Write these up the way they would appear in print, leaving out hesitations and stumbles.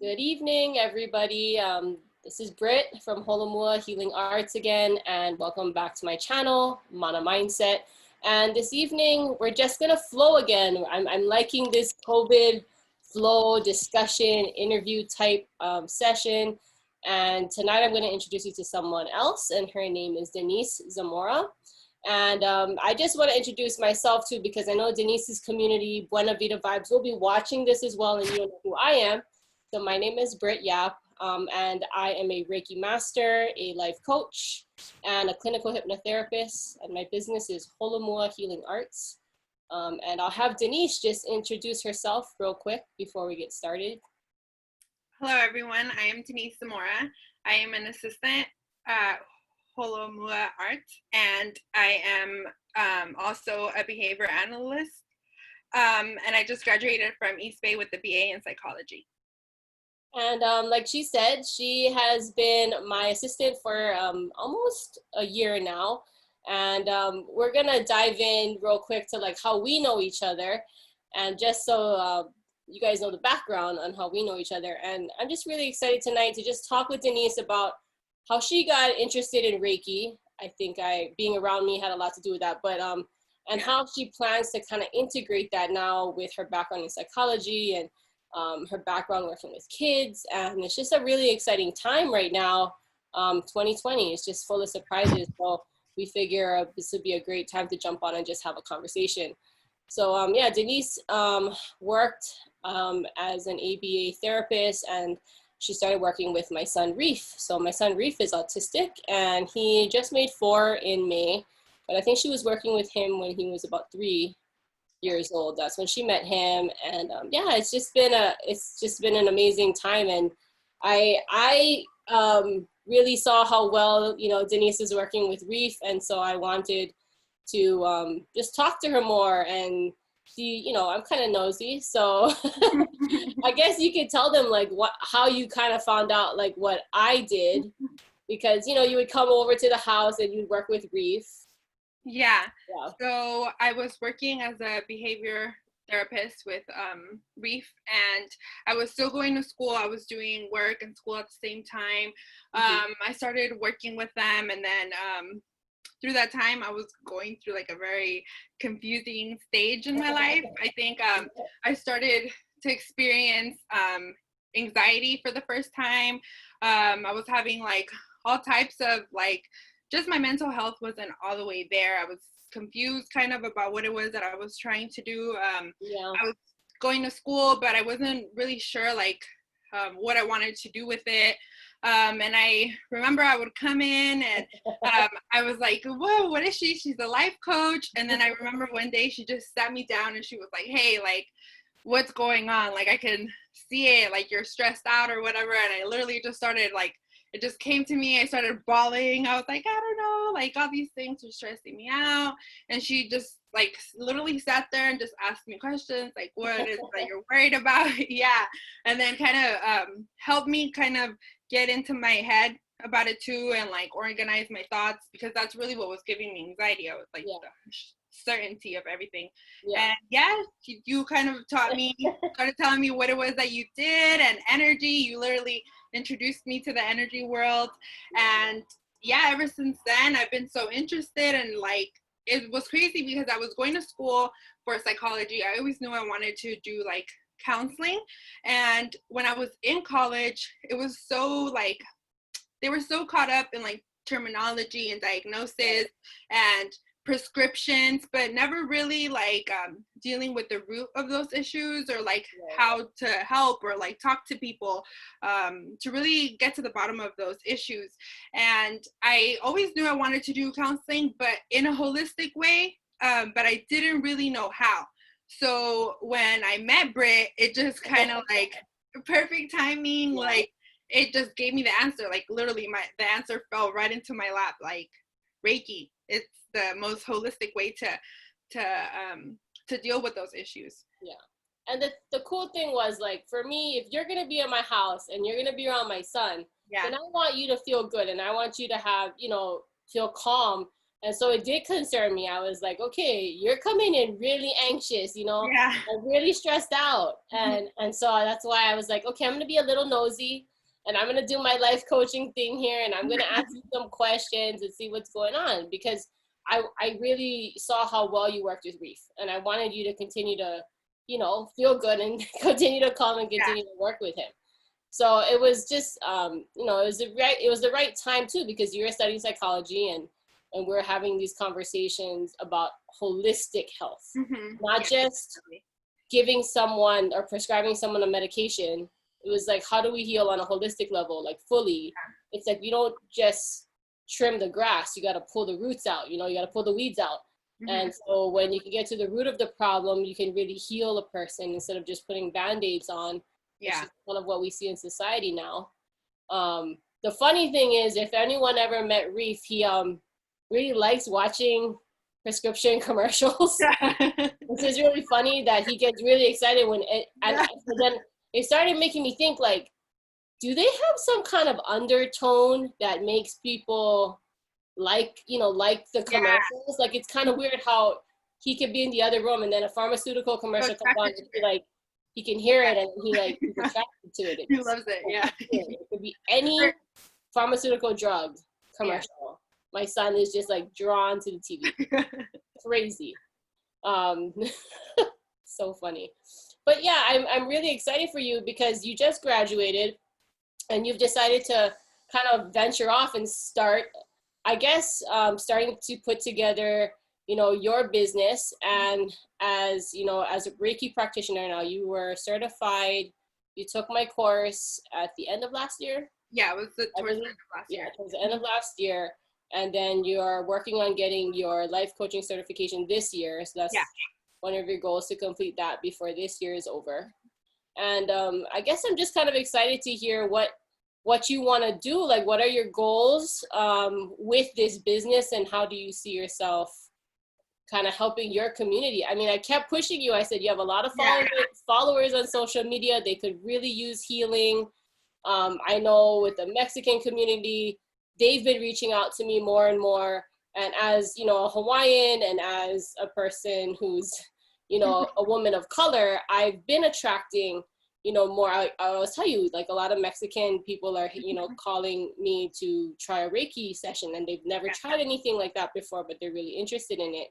Good evening, everybody. This is Britt from Holomua Healing Arts again, and welcome back to my channel, Mana Mindset. And this evening, we're just gonna flow again. I'm liking this COVID flow discussion, interview type session. And tonight I'm gonna introduce you to someone else, and her name is Denisse Zamora. And I just want to introduce myself too, because I know Denisse's community, Buena Vida Vibes, will be watching this as well, and you know who I am. So my name is Britt Yap, and I am a Reiki master, a life coach, and a clinical hypnotherapist. And my business is Holomua Healing Arts. And I'll have Denisse just introduce herself real quick before we get started. Hello, everyone. I am Denisse Zamora. I am an assistant at Holomua Arts, and I am also a behavior analyst. And I just graduated from East Bay with a BA in psychology. And like she said, she has been my assistant for almost a year now. And we're gonna dive in real quick to like how we know each other, and just so you guys know the background on how we know each other. And I'm just really excited tonight to just talk with Denisse about how she got interested in Reiki. I think being around me had a lot to do with that, but and how she plans to kind of integrate that now with her background in psychology and her background working with kids. And it's just a really exciting time right now. 2020 is just full of surprises. So we figure this would be a great time to jump on and just have a conversation. So yeah, Denisse worked as an ABA therapist, and she started working with my son Reef. So my son Reef is autistic, and he just made 4 in May, but I think she was working with him when he was about 3 years old. That's when she met him. And yeah, it's just been an amazing time. And I really saw how well, you know, Denisse is working with Reef, and so I wanted to just talk to her more and see, you know, I'm kind of nosy, so I guess you could tell them like how you kind of found out like what I did, because you know you would come over to the house and you'd work with Reef. Yeah. So I was working as a behavior therapist with Reef, and I was still going to school. I was doing work and school at the same time. I started working with them, and then through that time, I was going through like a very confusing stage in my life. I think I started to experience anxiety for the first time. I was having like all types of like, just my mental health wasn't all the way there. I was confused kind of about what it was that I was trying to do. I was going to school, but I wasn't really sure like what I wanted to do with it. And I remember I would come in and I was like, whoa, what is she? She's a life coach. And then I remember one day she just sat me down and she was like, hey, like, what's going on? Like, I can see it, like you're stressed out or whatever. And I literally just started like, it just came to me. I started bawling. I was like, I don't know, like all these things are stressing me out. And she just like literally sat there and just asked me questions like, what is it that you're worried about? Yeah. And then kind of helped me kind of get into my head about it too, and like organize my thoughts, because that's really what was giving me anxiety. I was like the certainty of everything. And you kind of taught me, started telling me what it was that you did, and energy. You literally introduced me to the energy world, and yeah, ever since then I've been so interested. And like it was crazy because I was going to school for psychology. I always knew I wanted to do like counseling, and when I was in college, it was so like they were so caught up in like terminology and diagnosis and prescriptions, but never really like dealing with the root of those issues, or like how to help or like talk to people to really get to the bottom of those issues. And I always knew I wanted to do counseling, but in a holistic way, but I didn't really know how. So when I met Britt, it just kind of like perfect timing, like it just gave me the answer. Like literally the answer fell right into my lap. Like Reiki, it's the most holistic way to deal with those issues. Yeah. And the cool thing was like, for me, if you're gonna be in my house and you're gonna be around my son, then I want you to feel good, and I want you to have, you know, feel calm, And so it did concern me. I was like, okay, you're coming in really anxious, you know, Yeah. I'm really stressed out. And so that's why I was like, okay, I'm going to be a little nosy and I'm going to do my life coaching thing here. And I'm going to ask you some questions and see what's going on, because I really saw how well you worked with Reef, and I wanted you to continue to, you know, feel good and continue to come and continue to work with him. So it was just, you know, it was the right time too, because you were studying psychology and we're having these conversations about holistic health, not just giving someone or prescribing someone a medication. It was like, how do we heal on a holistic level, like fully? It's like, you don't just trim the grass, you got to pull the roots out, you know, you got to pull the weeds out. And so when you can get to the root of the problem, you can really heal a person instead of just putting band-aids on, which is kind of what we see in society now. The funny thing is, if anyone ever met Reef, he really likes watching prescription commercials. Which is really funny that he gets really excited when it, and then it started making me think, like, do they have some kind of undertone that makes people like, you know, like the commercials? Like, it's kind of weird how he could be in the other room and then a pharmaceutical commercial comes on and like he can hear it and he's attracted to it. He loves it. It could be any pharmaceutical drug commercial. My son is just like drawn to the TV. Crazy. So funny. But yeah, I'm really excited for you because you just graduated and you've decided to kind of venture off and start, I guess, starting to put together, you know, your business. And as, you know, as a Reiki practitioner now, you were certified, you took my course at the end of last year? Yeah, it was towards the end of last year. Yeah, towards the end of last year. And then you're working on getting your life coaching certification this year. So that's one of your goals, to complete that before this year is over. And I guess I'm just kind of excited to hear what you want to do. Like, what are your goals with this business, and how do you see yourself kind of helping your community? I mean, I kept pushing you. I said, you have a lot of followers on social media. They could really use healing. I know with the Mexican community, they've been reaching out to me more and more. And as, you know, a Hawaiian and as a person who's, you know, a woman of color, I've been attracting, you know, more. I always tell you, like, a lot of Mexican people are, you know, calling me to try a Reiki session, and they've never tried anything like that before, but they're really interested in it.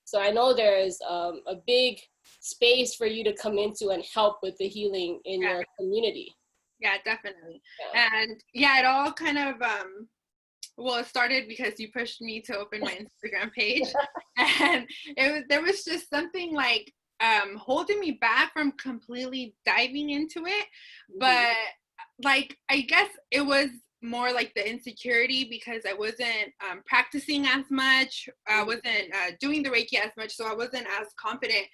So I know there's a big space for you to come into and help with the healing in your community. Yeah, definitely. And it all kind of, well, it started because you pushed me to open my Instagram page. And there was just something like holding me back from completely diving into it. But like, I guess it was more like the insecurity because I wasn't practicing as much. I wasn't doing the Reiki as much. So I wasn't as confident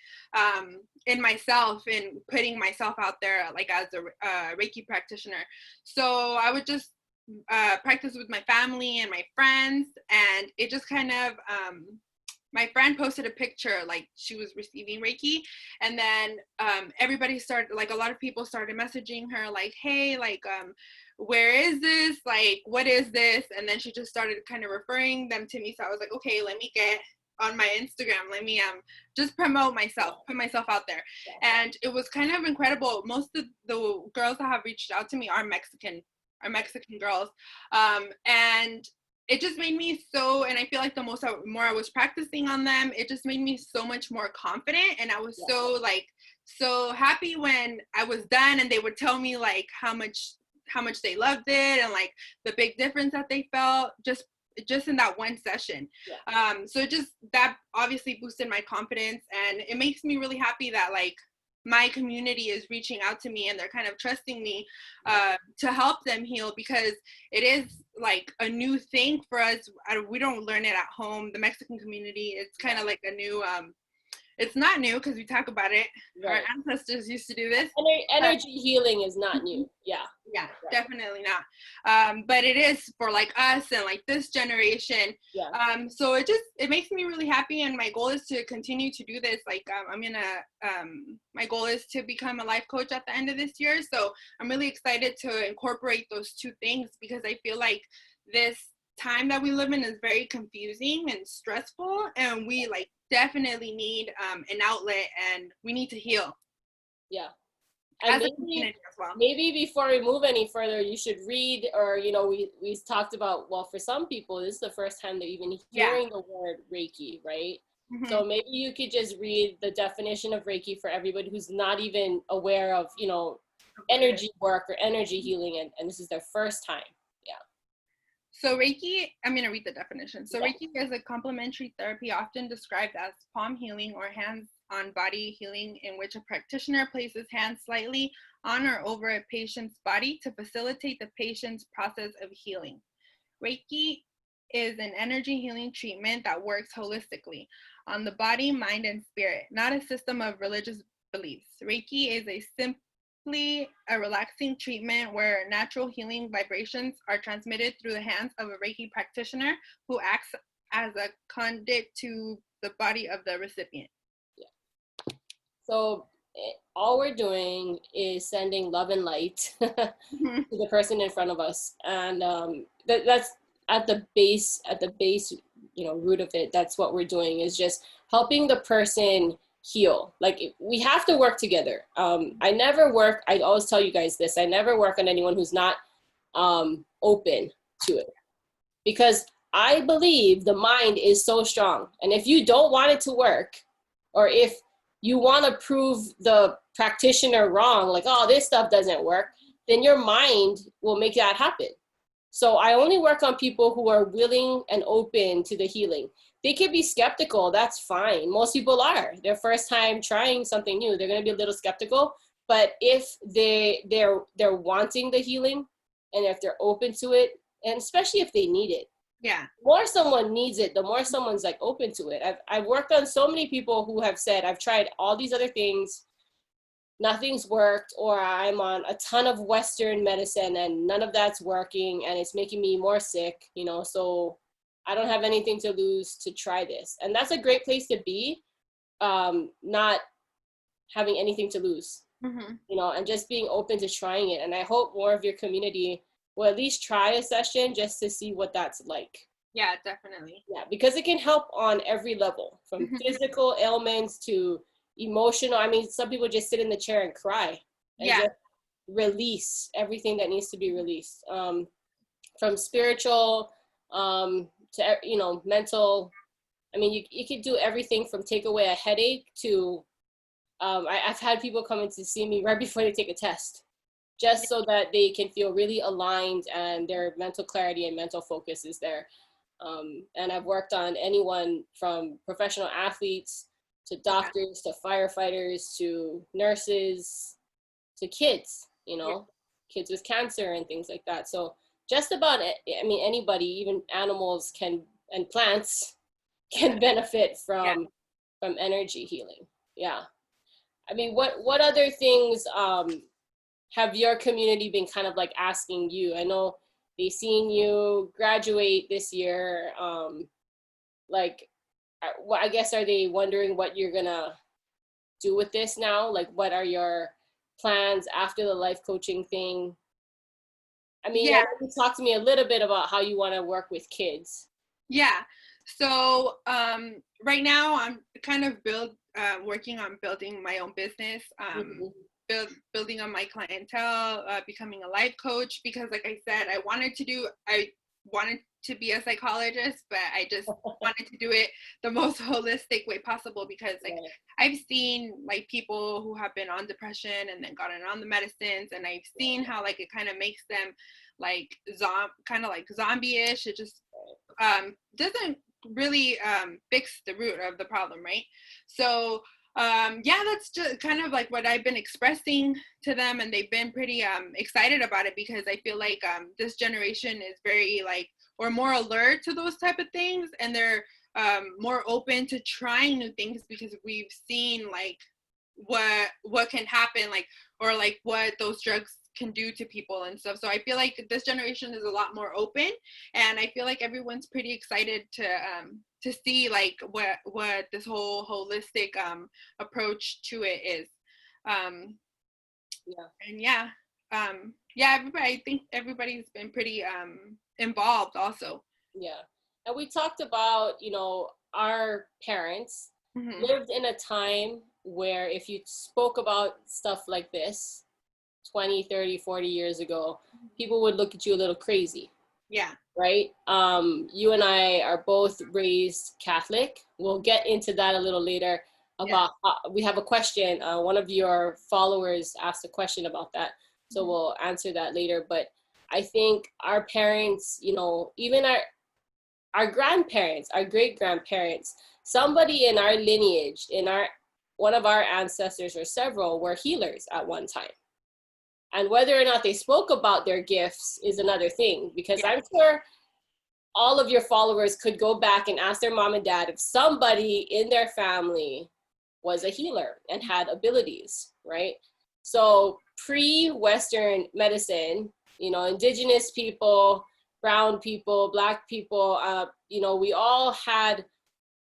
in myself and putting myself out there like as a Reiki practitioner. So I would just practice with my family and my friends, and it just kind of my friend posted a picture like she was receiving Reiki, and then everybody started, like, a lot of people started messaging her like, hey, like where is this, like, what is this? And then she just started kind of referring them to me. So I was like, okay, let me get on my Instagram, let me just promote myself, put myself out there. And it was kind of incredible. Most of the girls that have reached out to me are Mexican girls, and it just made me so, and I feel like the more I was practicing on them, it just made me so much more confident. And I was so happy when I was done and they would tell me like how much they loved it and like the big difference that they felt just in that one session. So just that obviously boosted my confidence, and it makes me really happy that like my community is reaching out to me and they're kind of trusting me to help them heal, because it is like a new thing for us. We don't learn it at home. The Mexican community, it's kind of like a new, it's not new because we talk about it. Our ancestors used to do this. Energy healing is not new. Definitely not. But it is for like us and like this generation. So it makes me really happy, and my goal is to continue to do this. Like my goal is to become a life coach at the end of this year. So I'm really excited to incorporate those two things, because I feel like this time that we live in is very confusing and stressful, and we like definitely need an outlet, and we need to heal. Yeah. And maybe before we move any further, you should read, or, you know, we talked about, well, for some people, this is the first time they're even hearing the word Reiki, right? Mm-hmm. So maybe you could just read the definition of Reiki for everybody who's not even aware of, you know, energy work or energy healing, and this is their first time. Yeah. So Reiki, I'm going to read the definition. So Reiki is a complementary therapy often described as palm healing or hands-on body healing, in which a practitioner places hands slightly on or over a patient's body to facilitate the patient's process of healing. Reiki is an energy healing treatment that works holistically on the body, mind, and spirit, not a system of religious beliefs. Reiki is simply a relaxing treatment where natural healing vibrations are transmitted through the hands of a Reiki practitioner who acts as a conduit to the body of the recipient. Yeah. So all we're doing is sending love and light to the person in front of us, and that's at the base, you know, root of it. That's what we're doing, is just helping the person heal. Like, we have to work together. I always tell you guys this, I never work on anyone who's not open to it, because I believe the mind is so strong, and if you don't want it to work, or if you want to prove the practitioner wrong, like, oh, this stuff doesn't work, then your mind will make that happen. So I only work on people who are willing and open to the healing. They could be skeptical, that's fine. Most people are. Their first time trying something new, they're going to be a little skeptical. But if they're wanting the healing, and if they're open to it, and especially if they need it. Yeah. The more someone needs it, the more someone's like open to it. I've worked on so many people who have said, I've tried all these other things, nothing's worked, or I'm on a ton of Western medicine and none of that's working and it's making me more sick, you know, so I don't have anything to lose to try this. And that's a great place to be, not having anything to lose, you know, and just being open to trying it. And I hope more of your community will at least try a session just to see what that's like. Yeah, definitely. Yeah, because it can help on every level, from physical ailments to emotional. I mean, some people just sit in the chair and cry and just release everything that needs to be released, from spiritual to, you know, mental. I mean, you could do everything from take away a headache to I've had people come in to see me right before they take a test, just so that they can feel really aligned and their mental clarity and mental focus is there. And I've worked on anyone from professional athletes to doctors to firefighters to nurses to kids, you know, kids with cancer and things like that. So just about, I mean, anybody, even animals can, and plants can benefit from energy healing. Yeah. I mean, what other things have your community been kind of like asking you? I know they've seen you graduate this year. Like, well, I guess, are they wondering what you're gonna do with this now? Like, what are your plans after the life coaching thing? I mean, you talk to me a little bit about how you want to work with kids. Yeah. So right now I'm kind of working on building my own business, building on my clientele, becoming a life coach, because like I said, I wanted to be a psychologist, but I just wanted to do it the most holistic way possible, because like I've seen like people who have been on depression and then gotten on the medicines, and I've seen how like it kind of makes them like kind of like zombie-ish. It just doesn't really fix the root of the problem, right? So that's just kind of like what I've been expressing to them, and they've been pretty excited about it, because I feel like this generation is very like, or more alert to those type of things, and they're more open to trying new things, because we've seen like what can happen, like, or like what those drugs can do to people and stuff. So I feel like this generation is a lot more open, and I feel like everyone's pretty excited to see like what this whole holistic approach to it is. Everybody, I think everybody's been pretty involved also. Yeah. And we talked about, you know, our parents lived in a time where if you spoke about stuff like this 20, 30, 40 years ago, people would look at you a little crazy. Yeah. Right? You and I are both raised Catholic. We'll get into that a little later about, we have a question. One of your followers asked a question about that. So we'll answer that later. But I think our parents, you know, even our grandparents, our great grandparents, somebody in our lineage, one of our ancestors or several were healers at one time. And whether or not they spoke about their gifts is another thing, because I'm sure all of your followers could go back and ask their mom and dad if somebody in their family was a healer and had abilities, right? So pre-Western medicine, you know, indigenous people, brown people, Black people, you know, we all had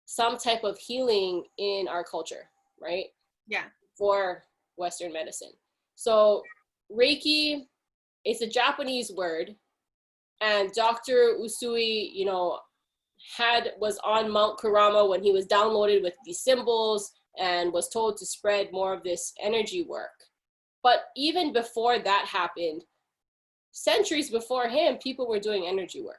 some type of healing in our culture, right? Yeah. For Western medicine. So Reiki, it's a Japanese word, and Dr. Usui, you know, was on Mount Kurama when he was downloaded with these symbols and was told to spread more of this energy work. But even before that happened, centuries before him, people were doing energy work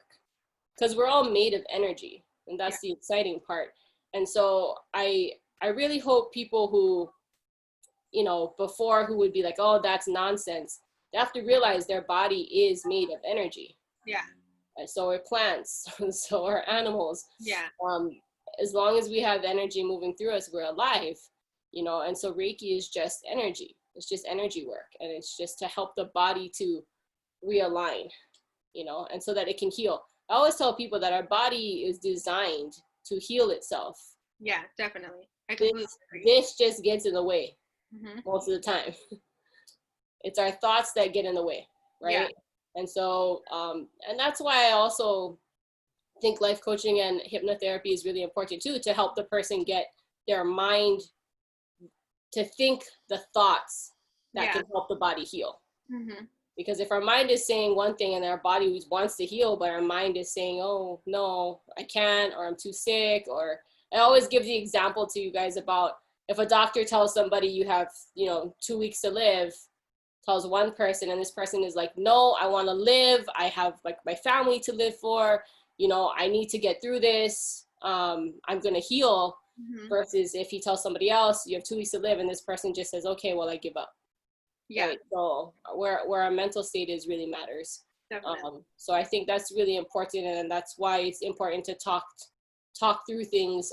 because we're all made of energy, and that's the exciting part. And so I really hope people who, you know, before, who would be like, oh, that's nonsense, they have to realize their body is made of energy. Yeah. And so are plants, so are animals. Yeah. As long as we have energy moving through us, we're alive, you know. And so Reiki is just energy. It's just energy work, and it's just to help the body to realign, you know, and so that it can heal. I always tell people that our body is designed to heal itself. Yeah, definitely. This just gets in the way most of the time. It's our thoughts that get in the way, right? Yeah. And so, and that's why I also think life coaching and hypnotherapy is really important too, to help the person get their mind to think the thoughts that can help the body heal. Because if our mind is saying one thing and our body wants to heal, but our mind is saying, oh, no, I can't, or I'm too sick, or I always give the example to you guys about if a doctor tells somebody you have, you know, 2 weeks to live, tells one person, and this person is like, no, I want to live. I have like my family to live for, you know, I need to get through this. I'm going to heal. Versus if he tells somebody else, you have 2 weeks to live, and this person just says, okay, well, I give up. Yeah. Right? So where our mental state is really matters. So I think that's really important, and that's why it's important to talk through things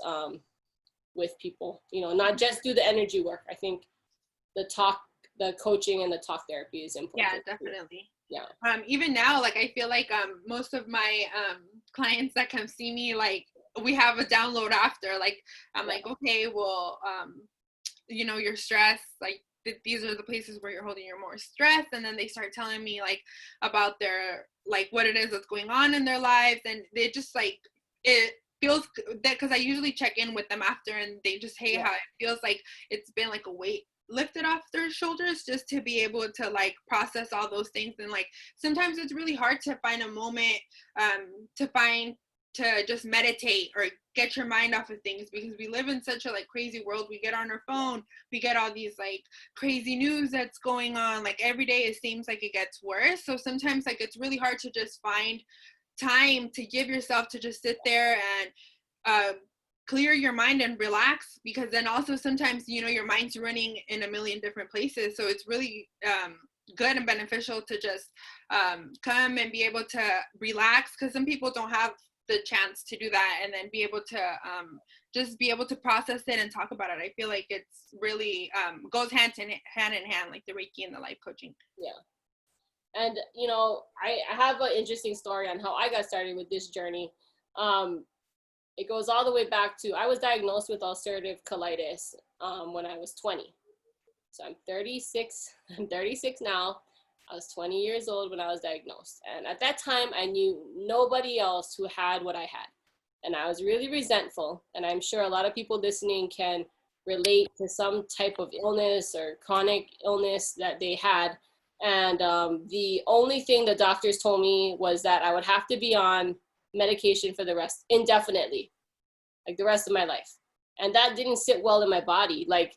with people, you know, not just do the energy work. I think the coaching and the talk therapy is important. Yeah, definitely. Yeah. Even now, like, I feel like most of my clients that come see me, like, we have a download after, like, I'm like, okay, well, you know, your stress, like, these are the places where you're holding your more stress. And then they start telling me, like, about their, like, what it is that's going on in their lives. And they just, like, it feels that, because I usually check in with them after, and they just say how it feels like it's been like a weight lifted off their shoulders, just to be able to, like, process all those things. And, like, sometimes it's really hard to find a moment to just meditate or get your mind off of things, because we live in such a, like, crazy world. We get on our phone, we get all these, like, crazy news that's going on, like, every day it seems like it gets worse. So sometimes, like, it's really hard to just find time to give yourself to just sit there and clear your mind and relax, because then also sometimes, you know, your mind's running in a million different places. So it's really good and beneficial to just come and be able to relax, because some people don't have the chance to do that, and then be able to just be able to process it and talk about it. I feel like it's really goes hand in hand, like the Reiki and the life coaching. Yeah. And, you know, I have an interesting story on how I got started with this journey. It goes all the way back to, I was diagnosed with ulcerative colitis when I was 20. So I'm 36 now. I was 20 years old when I was diagnosed. And at that time, I knew nobody else who had what I had. And I was really resentful. And I'm sure a lot of people listening can relate to some type of illness or chronic illness that they had. And the only thing the doctors told me was that I would have to be on medication for the rest, indefinitely, like the rest of my life. And that didn't sit well in my body. Like,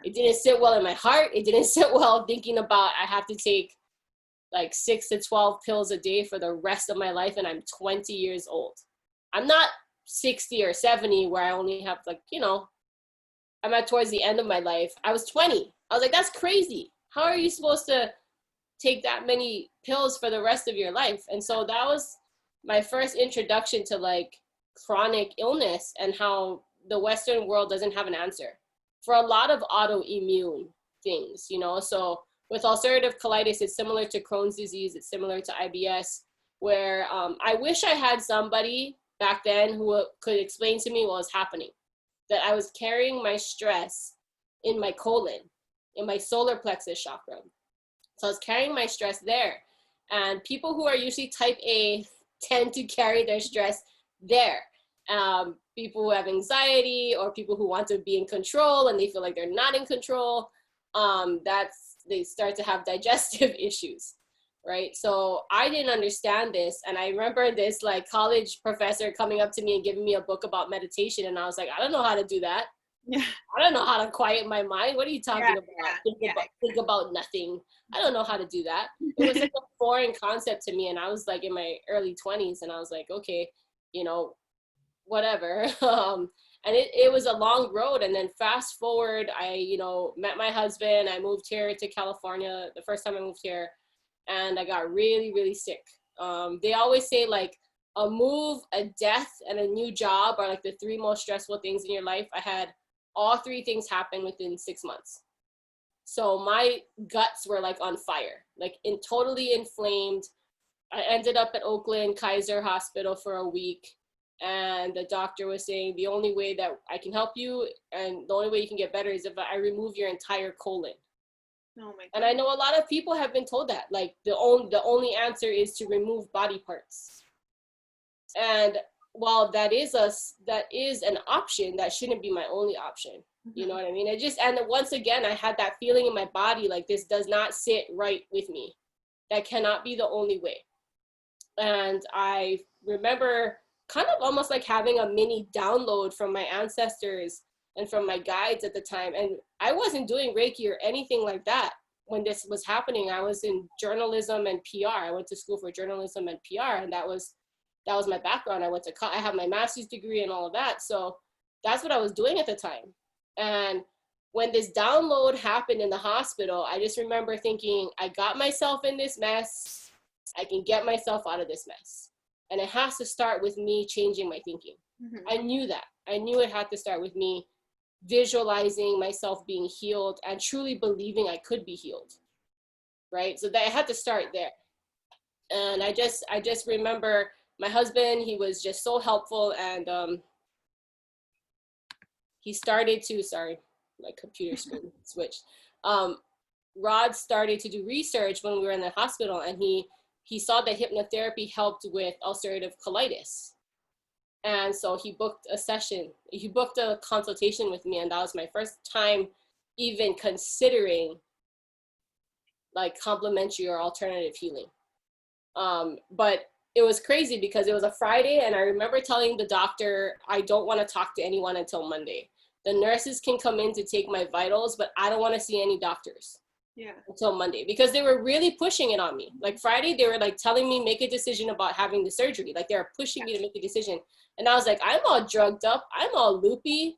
it didn't sit well in my heart. It didn't sit well thinking about I have to take like 6 to 12 pills a day for the rest of my life, and I'm 20 years old. I'm not 60 or 70 where I only have like, you know, I'm at towards the end of my life. I was 20. I was like, that's crazy. How are you supposed to take that many pills for the rest of your life? And so that was my first introduction to like chronic illness and how the Western world doesn't have an answer for a lot of autoimmune things, you know. So with ulcerative colitis, it's similar to Crohn's disease. It's similar to IBS, where I wish I had somebody back then who could explain to me what was happening, that I was carrying my stress in my colon, in my solar plexus chakra. So I was carrying my stress there. And people who are usually type A tend to carry their stress there. People who have anxiety or people who want to be in control and they feel like they're not in control, they start to have digestive issues, right? So I didn't understand this. And I remember this like college professor coming up to me and giving me a book about meditation. And I was like, I don't know how to do that. Yeah. I don't know how to quiet my mind. What are you talking about? Think about nothing. I don't know how to do that. It was like a foreign concept to me. And I was like in my early 20s and I was like, okay, you know, whatever. And it was a long road. And then fast forward, I, you know, met my husband. I moved here to California the first time I moved here, and I got really, really sick. They always say like a move, a death, and a new job are like the 3 most stressful things in your life. I had all 3 things happen within 6 months. So my guts were like on fire, like totally inflamed. I ended up at Oakland Kaiser Hospital for a week. And the doctor was saying the only way that I can help you and the only way you can get better is if I remove your entire colon. Oh my God. And I know a lot of people have been told that, like the only answer is to remove body parts. And while that is an option, that shouldn't be my only option. Mm-hmm. You know what I mean? And once again, I had that feeling in my body, like this does not sit right with me. That cannot be the only way. And I remember kind of almost like having a mini download from my ancestors and from my guides at the time. And I wasn't doing Reiki or anything like that when this was happening. I was in journalism and PR. I went to school for journalism and PR, and that was my background. I have my master's degree and all of that. So that's what I was doing at the time. And when this download happened in the hospital, I just remember thinking, I got myself in this mess. I can get myself out of this mess. And it has to start with me changing my thinking. Mm-hmm. I knew that. I knew it had to start with me visualizing myself being healed and truly believing I could be healed, right? So that I had to start there. And I just remember my husband, he was just so helpful. And he started to, sorry, my computer screen switched. Rod started to do research when we were in the hospital, and he saw that hypnotherapy helped with ulcerative colitis. And so he booked a consultation with me, and that was my first time even considering like complementary or alternative healing. But it was crazy because it was a Friday, and I remember telling the doctor, I don't want to talk to anyone until Monday. The nurses can come in to take my vitals, but I don't want to see any doctors. Yeah. Until Monday, because they were really pushing it on me. Like Friday, they were like telling me, make a decision about having the surgery. Like they were pushing me to make a decision. And I was like, I'm all drugged up. I'm all loopy.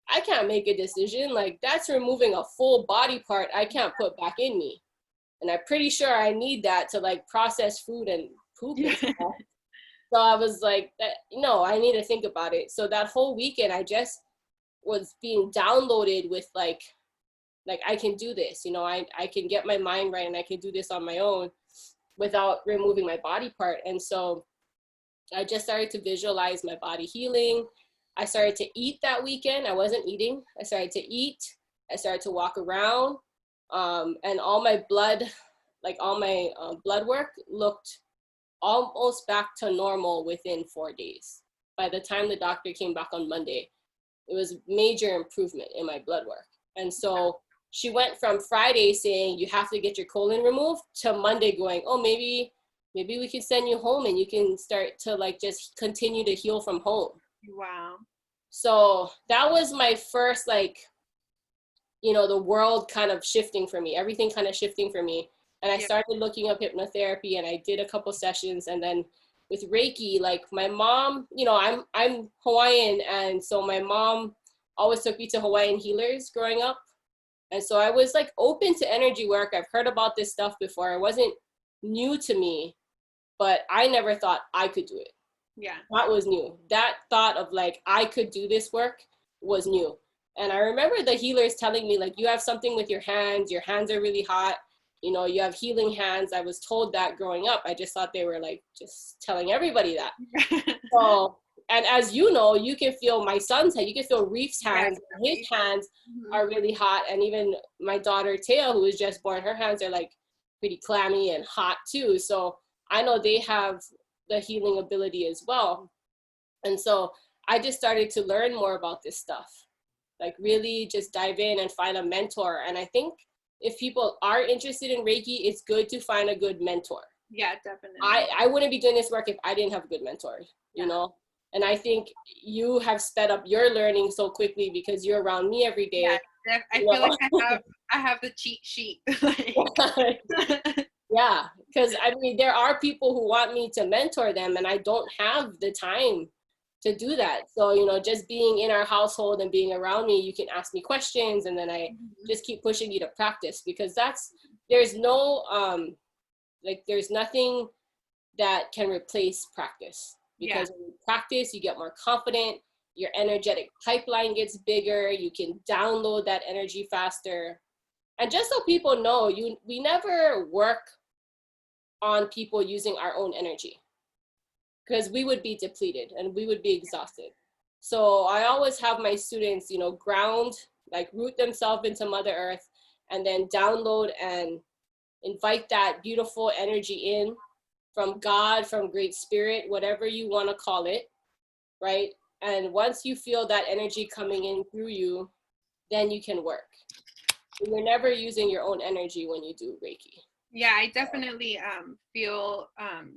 I can't make a decision. Like that's removing a full body part I can't put back in me. And I'm pretty sure I need that to like process food and poop and stuff. So I was like, no, I need to think about it. So that whole weekend, I just was being downloaded with like I can do this, you know, I can get my mind right and I can do this on my own without removing my body part. And so I just started to visualize my body healing. I started to eat that weekend. I wasn't eating. I started to eat. I started to walk around. And all my blood work looked almost back to normal within 4 days. By the time the doctor came back on Monday, it was major improvement in my blood work. And so she went from Friday saying you have to get your colon removed to Monday going, oh, maybe maybe we can send you home and you can start to like just continue to heal from home. Wow. So that was my first, like, you know, the world kind of shifting for me, everything kind of shifting for me. And I started looking up hypnotherapy, and I did a couple sessions. And then with Reiki, like my mom, you know, I'm Hawaiian, and so my mom always took me to Hawaiian healers growing up. And so I was like open to energy work. I've heard about this stuff before. It wasn't new to me, but I never thought I could do it. Yeah. That was new. That thought of like, I could do this work was new. And I remember the healers telling me, like, you have something with your hands are really hot. You know, you have healing hands. I was told that growing up. I just thought they were like just telling everybody that. So, and as you know, you can feel my son's hand, you can feel Reef's hands, his hands are really hot. And even my daughter, Taya, who was just born, her hands are like pretty clammy and hot too. So I know they have the healing ability as well. And so I just started to learn more about this stuff, like really just dive in and find a mentor. And I think if people are interested in Reiki, it's good to find a good mentor. Yeah, definitely. I wouldn't be doing this work if I didn't have a good mentor, you know? And I think you have sped up your learning so quickly because you're around me every day. Yeah, I feel like I have the cheat sheet. Yeah, because I mean, there are people who want me to mentor them, and I don't have the time to do that. So, you know, just being in our household and being around me, you can ask me questions, and then I just keep pushing you to practice, because there's no, like, there's nothing that can replace practice. Because when you practice, you get more confident, your energetic pipeline gets bigger, you can download that energy faster. And just so people know, we never work on people using our own energy, because we would be depleted and we would be exhausted. So I always have my students, you know, ground, like root themselves into Mother Earth, and then download and invite that beautiful energy in from God, from Great Spirit, whatever you want to call it, right? And once you feel that energy coming in through you, then you can work. You're never using your own energy when you do Reiki. Yeah, I definitely feel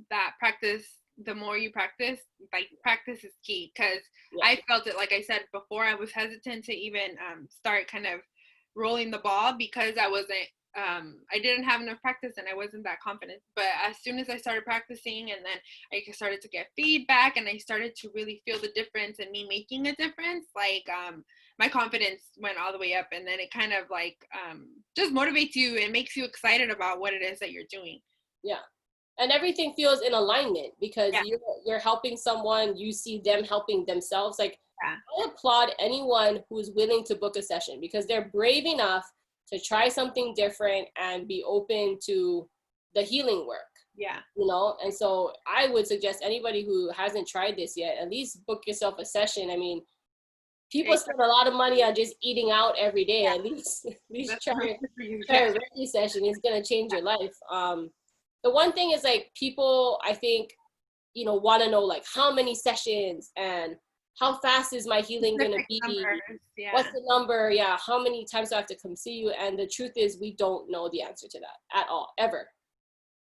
that practice, the more you practice, like practice is key, because I felt it, like I said before, I was hesitant to even start kind of rolling the ball, because I didn't have enough practice and I wasn't that confident. But as soon as I started practicing, and then I started to get feedback, and I started to really feel the difference and me making a difference, like my confidence went all the way up. And then it kind of like just motivates you and makes you excited about what it is that you're doing. Yeah. And everything feels in alignment, because you're helping someone, you see them helping themselves. Like, I applaud anyone who's willing to book a session, because they're brave enough to try something different and be open to the healing work. Yeah. You know, and so I would suggest anybody who hasn't tried this yet, at least book yourself a session. I mean, people spend a lot of money on just eating out every day. At least try a Reiki session. It's gonna change your life. The one thing is, like, people, I think, you know, want to know, like, how many sessions and how fast is my healing gonna be? What's the number? Yeah, how many times do I have to come see you? And the truth is, we don't know the answer to that at all, ever,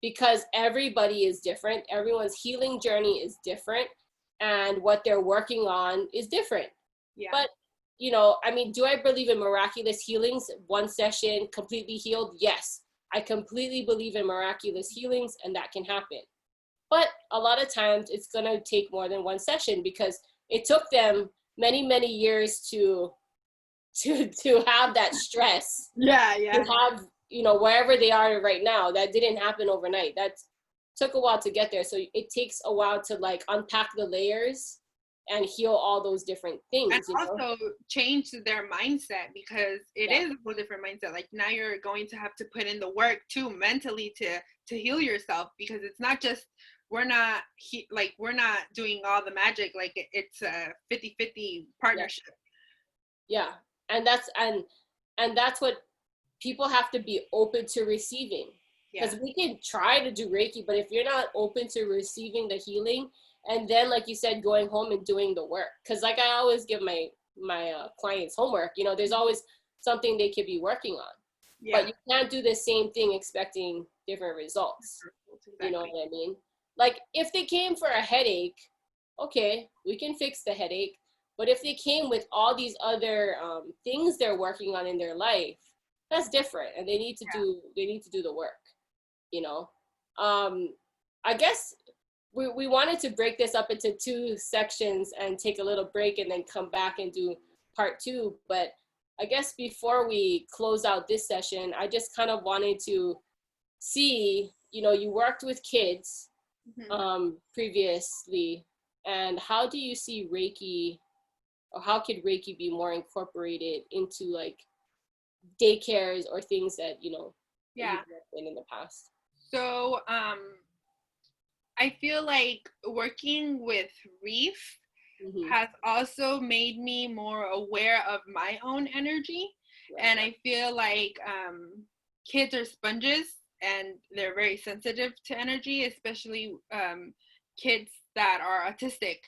because everybody is different. Everyone's healing journey is different, and what they're working on is different. Yeah. But, you know, I mean, do I believe in miraculous healings? One session completely healed? Yes, I completely believe in miraculous healings, and that can happen. But a lot of times it's gonna take more than one session, because it took them many, many years to have that stress. To have, you know, wherever they are right now. That didn't happen overnight. That took a while to get there. So it takes a while to, like, unpack the layers and heal all those different things. And also change their mindset, because it is a whole different mindset. Like, now you're going to have to put in the work too, mentally, to heal yourself, because it's not just, we're not doing all the magic. Like, it's a 50-50 partnership. Yeah. And that's what people have to be open to receiving. Because we can try to do Reiki, but if you're not open to receiving the healing, and then, like you said, going home and doing the work. Because, like, I always give my clients homework. You know, there's always something they could be working on. But you can't do the same thing expecting different results. Exactly. You know what I mean? Like if they came for a headache, okay, we can fix the headache. But if they came with all these other things they're working on in their life, that's different, and they need to do the work. You know, I guess we wanted to break this up into 2 sections and take a little break and then come back and do part 2. But I guess before we close out this session, I just kind of wanted to see, you know, you worked with kids previously, and how do you see Reiki, or how could Reiki be more incorporated into like daycares or things that, you know, that you've worked in the past? So I feel like working with Reef has also made me more aware of my own energy. Right. And I feel like kids are sponges and they're very sensitive to energy, especially kids that are autistic.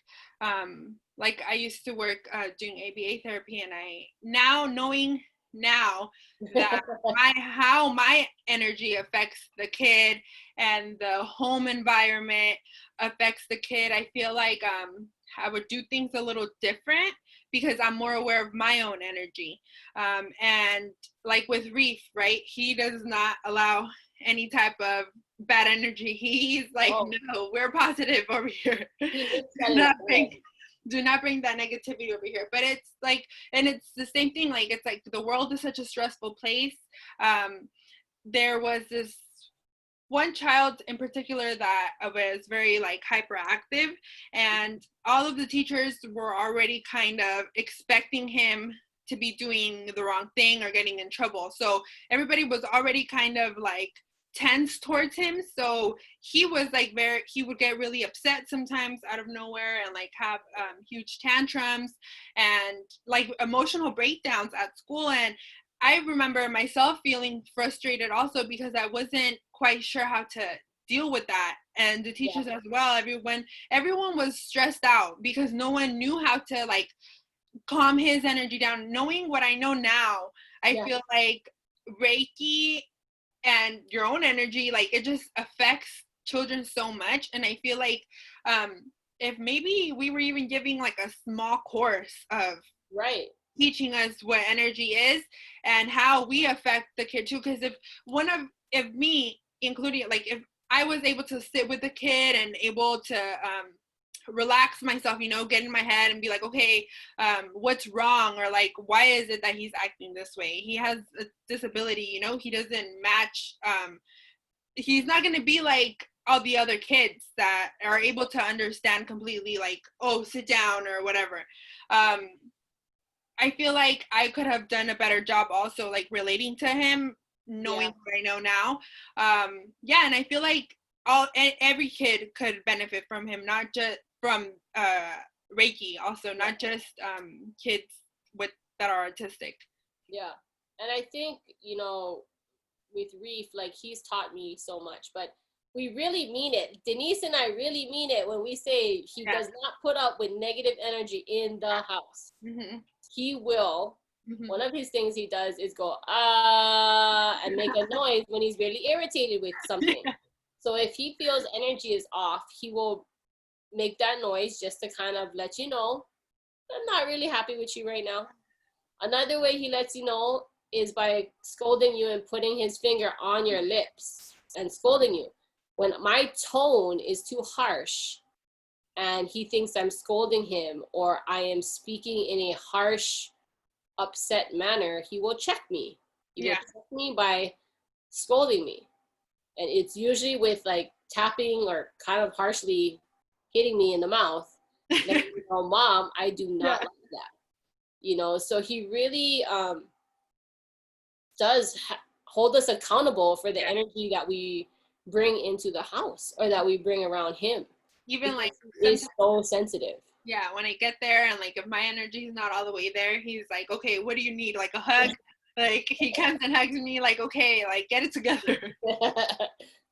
Like I used to work doing ABA therapy, and knowing now that how my energy affects the kid and the home environment affects the kid, I feel like I would do things a little different because I'm more aware of my own energy. And like with Reef, right, he does not allow any type of bad energy. He's like, no, we're positive over here. Do not bring that negativity over here. But it's like, and it's the same thing, like it's like the world is such a stressful place. There was this one child in particular that was very like hyperactive, and all of the teachers were already kind of expecting him to be doing the wrong thing or getting in trouble. So everybody was already kind of like tense towards him. So he was like he would get really upset sometimes out of nowhere and like have huge tantrums and like emotional breakdowns at school. And I remember myself feeling frustrated also because I wasn't quite sure how to deal with that, and the teachers as well. Everyone was stressed out because no one knew how to like calm his energy down. Knowing what I know now, I feel like Reiki and your own energy, like it just affects children so much. And I feel like if maybe we were even giving like a small course of teaching us what energy is and how we affect the kid too, because if me including, like if I was able to sit with the kid and able to relax myself, you know, get in my head and be like, okay, what's wrong, or like why is it that he's acting this way? He has a disability, you know, he doesn't match, he's not going to be like all the other kids that are able to understand completely, like, oh, sit down or whatever. I feel like I could have done a better job also like relating to him, knowing what I know now. And I feel like every kid could benefit from him, not just from Reiki, also not just kids that are autistic. Yeah, and I think, you know, with Reef, like he's taught me so much, but we really mean it. Denisse and I really mean it when we say he does not put up with negative energy in the house. He will. One of his things he does is go and make a noise when he's really irritated with something. So if he feels energy is off, he will make that noise just to kind of let you know, I'm not really happy with you right now. Another way he lets you know is by scolding you and putting his finger on your lips and scolding you. When my tone is too harsh and he thinks I'm scolding him or I am speaking in a harsh, upset manner, he will check me. He will check me by scolding me. And it's usually with like tapping or kind of harshly hitting me in the mouth. Like, you know, Mom, I do not like that. You know, so he really does hold us accountable for the energy that we bring into the house or that we bring around him. Even like he's so sensitive. Yeah, when I get there and like if my energy is not all the way there, he's like, okay, what do you need? Like a hug? Like he comes and hugs me like, okay, like get it together.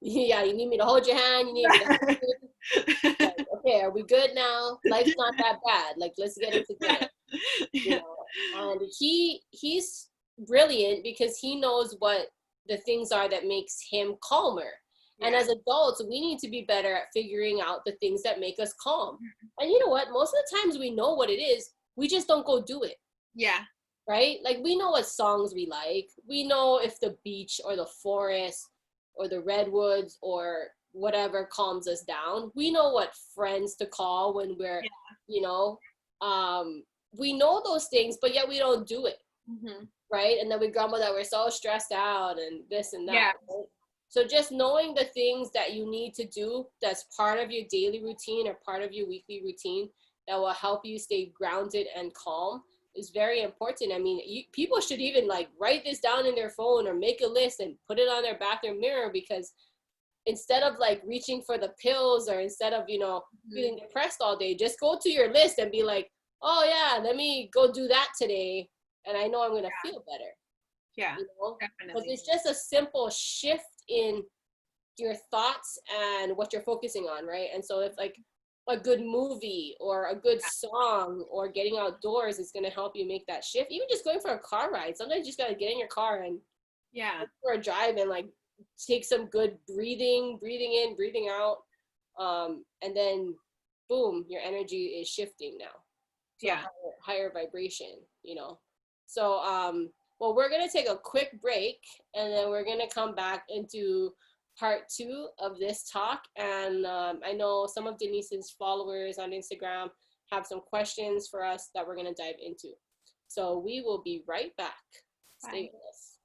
Yeah, you need me to hold your hand, you need me to hug you. Like, okay, are we good now? Life's not that bad. Like let's get it together. You know? And he's brilliant because he knows what the things are that makes him calmer. And as adults, we need to be better at figuring out the things that make us calm. And you know what? Most of the times we know what it is. We just don't go do it. Yeah. Right? Like we know what songs we like. We know if the beach or the forest or the redwoods or whatever calms us down. We know what friends to call when we're, you know, we know those things, but yet we don't do it. Right? And then we grumble that we're so stressed out and this and that. Yeah. Right? So just knowing the things that you need to do that's part of your daily routine or part of your weekly routine that will help you stay grounded and calm is very important. I mean, people should even like write this down in their phone or make a list and put it on their bathroom mirror, because instead of like reaching for the pills or instead of, you know, feeling depressed all day, just go to your list and be like, oh yeah, let me go do that today. And I know I'm going to feel better. Yeah, you know? definitely. Because it's just a simple shift in your thoughts and what you're focusing on, right? And so if like a good movie or a good song or getting outdoors is going to help you make that shift. Even just going for a car ride. Sometimes you just got to get in your car and go for a drive and like take some good breathing in, breathing out. And then boom, your energy is shifting now to a higher vibration, you know? So, well, we're going to take a quick break and then we're going to come back and do part 2 of this talk. And I know some of Denisse's followers on Instagram have some questions for us that we're going to dive into. So we will be right back. Stay with us.